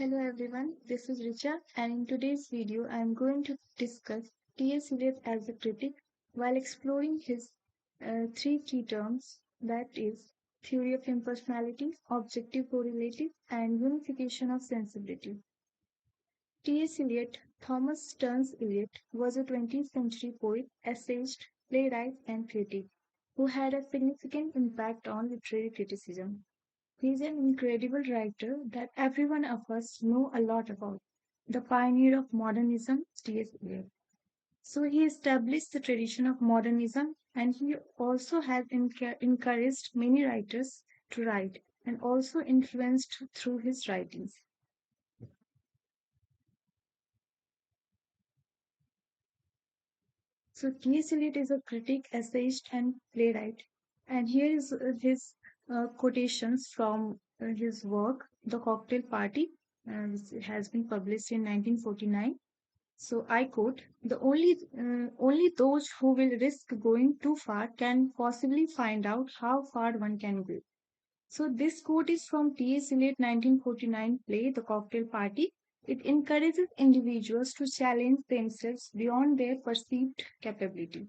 Hello everyone, this is Richa, and in today's video I am going to discuss T.S. Eliot as a critic while exploring his three key terms, that is theory of impersonality, objective correlative, and unification of sensibility. T.S. Eliot, Thomas Stearns Eliot, was a 20th century poet, essayist, playwright, and critic who had a significant impact on literary criticism. He is an incredible writer that every one of us know a lot about. The pioneer of modernism, T.S. Eliot. So he established the tradition of modernism and he also has encouraged many writers to write and also influenced through his writings. So T.S. Eliot is a critic, essayist, and playwright. And here is his quotations from his work, The Cocktail Party, which has been published in 1949. So I quote: "The only those who will risk going too far can possibly find out how far one can go." So this quote is from T.S. Eliot 1949 play The Cocktail Party. It encourages individuals to challenge themselves beyond their perceived capability.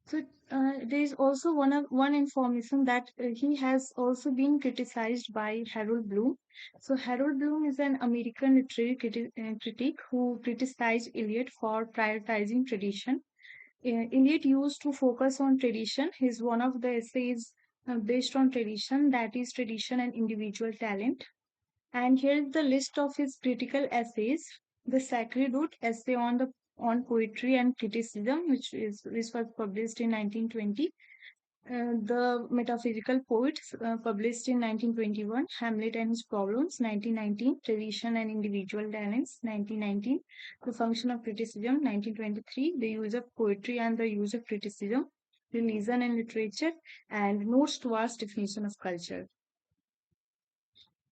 So there is also one information that he has also been criticized by Harold Bloom. So Harold Bloom is an American literary critic who criticized Eliot for prioritizing tradition. Eliot used to focus on tradition. His one of the essays based on tradition, that is tradition and individual talent. And here is the list of his critical essays: The Sacred Root, essay on poetry and criticism, which was published in 1920. The Metaphysical Poets, published in 1921. Hamlet and His Problems, 1919. Tradition and Individual Talents, 1919. The Function of Criticism, 1923. The Use of Poetry and the Use of Criticism, Religion and Literature, and Notes towards Definition of Culture.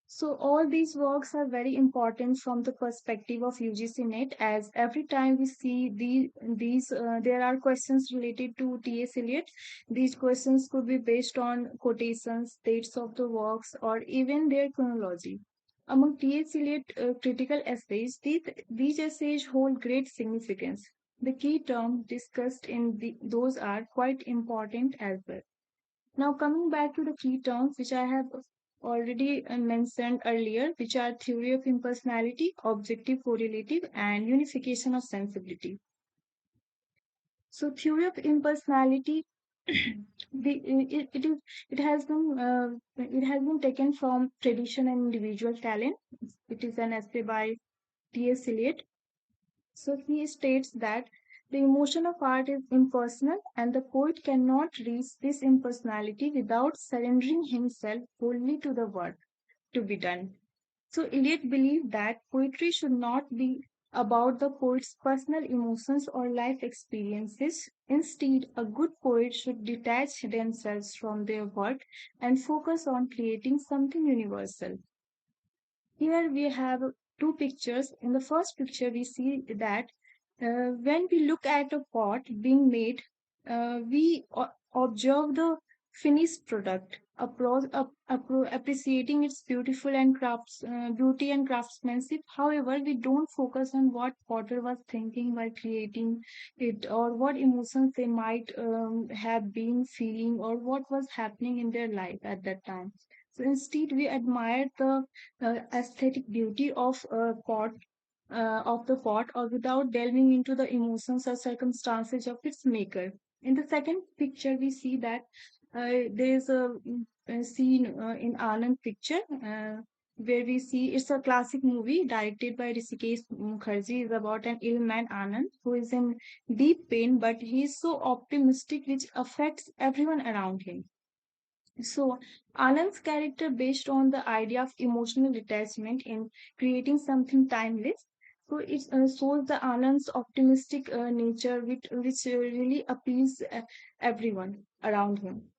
So all these works are very important from the perspective of UGC NET, as every time we see there are questions related to T.S. Eliot. These questions could be based on quotations, dates of the works, or even their chronology. Among T.S. Eliot critical essays, these essays hold great significance. The key terms discussed in those are quite important as well. Now, coming back to the key terms which I have already mentioned earlier, which are theory of impersonality, objective correlative, and unification of sensibility. So, theory of impersonality, it has been taken from tradition and individual talent. It is an essay by T.S. Eliot. So he states that the emotion of art is impersonal and the poet cannot reach this impersonality without surrendering himself wholly to the work to be done. So Eliot believed that poetry should not be about the poet's personal emotions or life experiences. Instead, a good poet should detach themselves from their work and focus on creating something universal. Here we have two pictures. In the first picture, we see that when we look at a pot being made, we observe the finished product, appreciating its beauty and craftsmanship. However, we don't focus on what potter was thinking while creating it, or what emotions they might have been feeling, or what was happening in their life at that time. So instead, we admire the aesthetic beauty of the pot, or without delving into the emotions or circumstances of its maker. In the second picture, we see that there is a scene in Anand picture. Where we see it's a classic movie directed by Rishikesh Mukherjee. Is about an ill man Anand who is in deep pain, but he is so optimistic, which affects everyone around him. So, Anand's character, based on the idea of emotional detachment in creating something timeless, so it shows the Anand's optimistic nature, which really appeals everyone around him.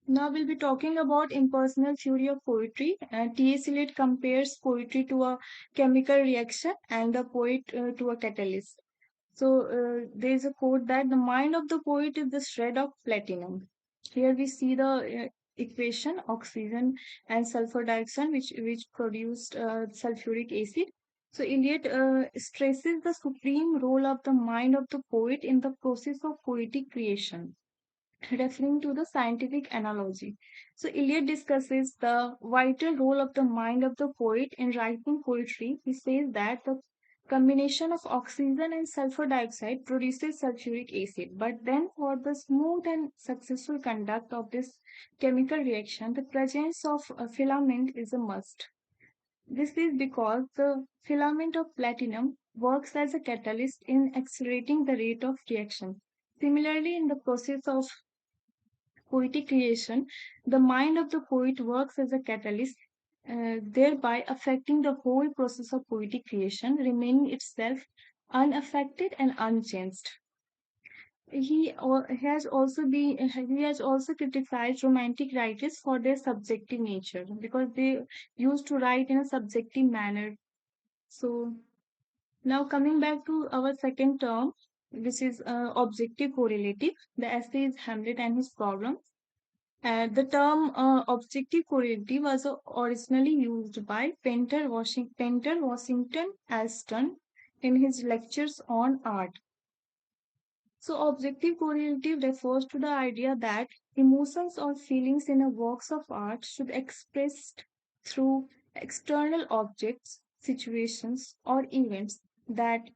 Now we'll be talking about impersonal theory of poetry. T.S. Eliot compares poetry to a chemical reaction and the poet to a catalyst. So there is a quote that the mind of the poet is the shred of platinum. Here we see the equation oxygen and sulfur dioxide, which produced sulfuric acid. So Eliot stresses the supreme role of the mind of the poet in the process of poetic creation, referring to the scientific analogy. So Eliot discusses the vital role of the mind of the poet in writing poetry. He says that the combination of oxygen and sulfur dioxide produces sulfuric acid. But then for the smooth and successful conduct of this chemical reaction, the presence of a filament is a must. This is because the filament of platinum works as a catalyst in accelerating the rate of reaction. Similarly, in the process of poetic creation, the mind of the poet works as a catalyst, thereby affecting the whole process of poetic creation, remaining itself unaffected and unchanged. He has also criticized romantic writers for their subjective nature because they used to write in a subjective manner. So now coming back to our second term, which is objective correlative. The essay is Hamlet and his problem. The term objective correlative was originally used by Painter Washington Alston in his lectures on art. So, objective correlative refers to the idea that emotions or feelings in a works of art should be expressed through external objects, situations, or events that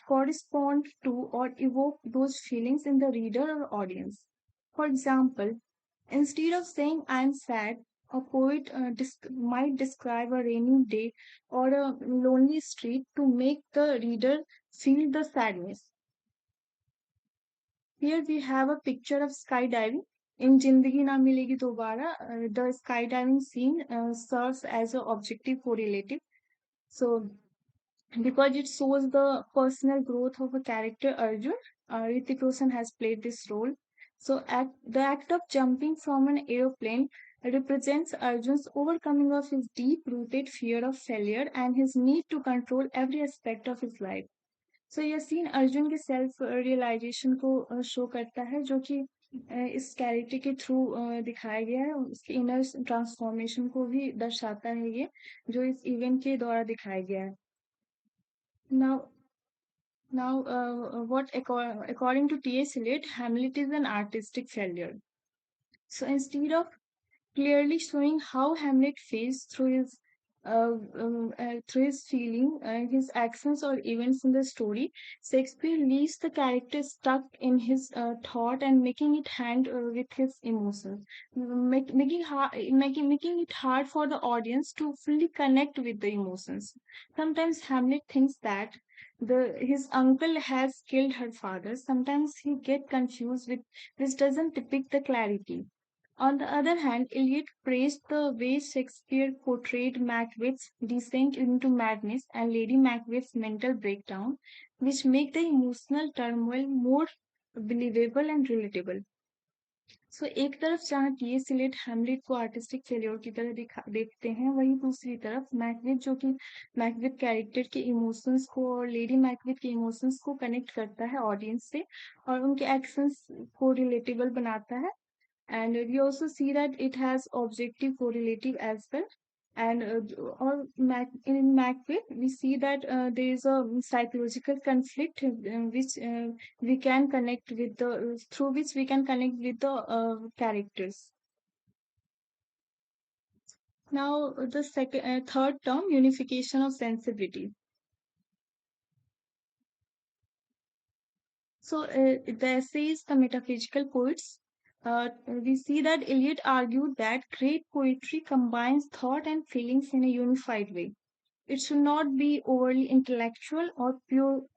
correspond to or evoke those feelings in the reader or audience. For example, instead of saying I'm sad, a poet might describe a rainy day or a lonely street to make the reader feel the sadness. Here we have a picture of skydiving. In Jindagi Na Milegi Dobara, the skydiving scene serves as an objective correlative. So because it shows the personal growth of a character Arjun. Hrithik Roshan has played this role. So the act of jumping from an aeroplane represents Arjun's overcoming of his deep-rooted fear of failure and his need to control every aspect of his life. So यह scene Arjun के self realisation को show करता है जो कि इस character के through दिखाया गया है उसके इनर ट्रांसफॉर्मेशन को भी दर्शाता है ये जो इस इवेंट के द्वारा दिखाया गया है now according to T.S. Eliot, Hamlet is an artistic failure. So instead of clearly showing how Hamlet feels through his feeling, his actions or events in the story, Shakespeare leaves the character stuck in his thought and making it hand with his emotions, making it hard for the audience to fully connect with the emotions. Sometimes Hamlet thinks that his uncle has killed her father. Sometimes he get confused with this doesn't depict the clarity. On the other hand, Eliot praised the way Shakespeare portrayed Macbeth's descent into madness and Lady Macbeth's mental breakdown, which make the emotional turmoil more believable and relatable. सो एक तरफ जहाँ TS Elliot Hamlet को artistic failure की तरह देखते हैं वहीं दूसरी तरफ मैकबेथ जो कि मैकबेथ कैरेक्टर के इमोशंस को और लेडी मैकबेथ के इमोशंस को कनेक्ट करता है ऑडियंस से और उनके एक्शंस को रिलेटेबल बनाता है and we also see that it has objective correlative as well and in Macbeth we see that there is a psychological conflict we can connect with the through which we can connect with the characters. Now the third term, unification of sensibility. So the essays, the metaphysical poets, we see that Eliot argued that great poetry combines thought and feelings in a unified way. It should not be overly intellectual or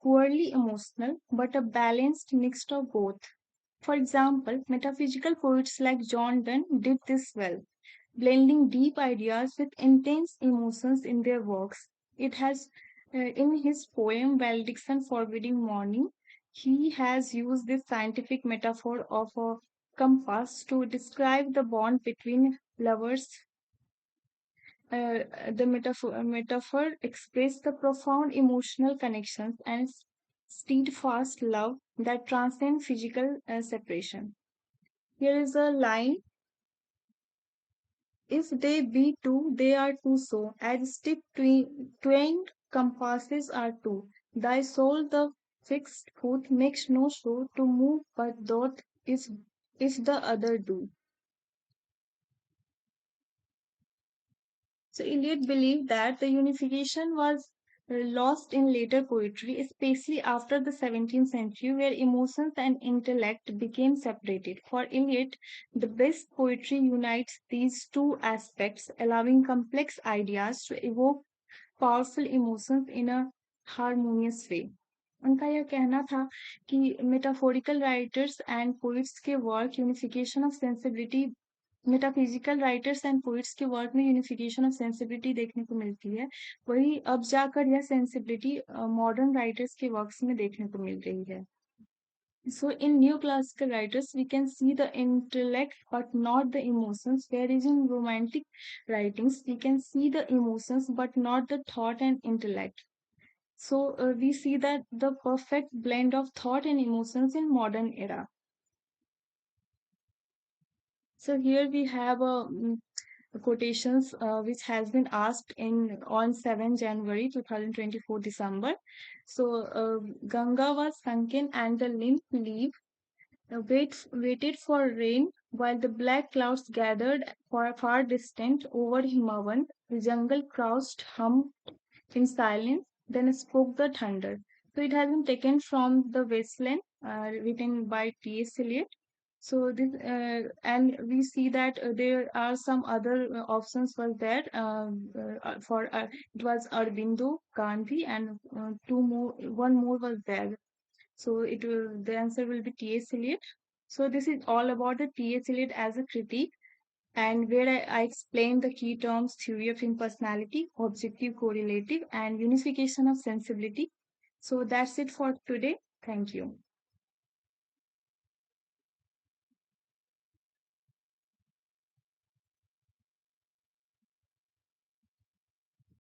poorly emotional, but a balanced mix of both. For example, metaphysical poets like John Donne did this well, blending deep ideas with intense emotions in their works. It has, in his poem Valediction Forbidding Morning, he has used this scientific metaphor of a compass to describe the bond between lovers. The metaphor expressed the profound emotional connections and steadfast love that transcends physical separation. Here is a line: if they be two, they are two so, as stick twain compasses are two. Thy soul, the fixed foot, makes no show to move, but doth if the other do. So Eliot believed that the unification was lost in later poetry, especially after the 17th century, where emotions and intellect became separated. For Eliot, the best poetry unites these two aspects, allowing complex ideas to evoke powerful emotions in a harmonious way. उनका यह कहना था कि metaphorical writers and poets के work unification of sensibility metaphysical writers and poets के work में unification of sensibility देखने को मिलती है, वही अब जाकर यह सेंसिबिलिटी मॉडर्न राइटर्स के वर्क्स में देखने को मिल रही है. So in neoclassical writers, we can see the intellect but not the emotions, whereas in romantic writings, we can see the emotions but not the thought and intellect. So we see that the perfect blend of thought and emotions in modern era. So here we have quotations which has been asked in on 7 January 2024 December. So Ganga was sunken and the nymph leaf waited for rain while the black clouds gathered far distant over Himavan. The jungle crouched, hummed in silence, then spoke the thunder. So it has been taken from the Wasteland, written by T.S. Eliot. So this and we see that there are some other options was there for it was Aurobindo, Gandhi, and one more was there. So the answer will be T.S. Eliot. So this is all about the T.S. Eliot as a critique, and where I explain the key terms: theory of impersonality, objective correlative, and unification of sensibility. So that's it for today. Thank you.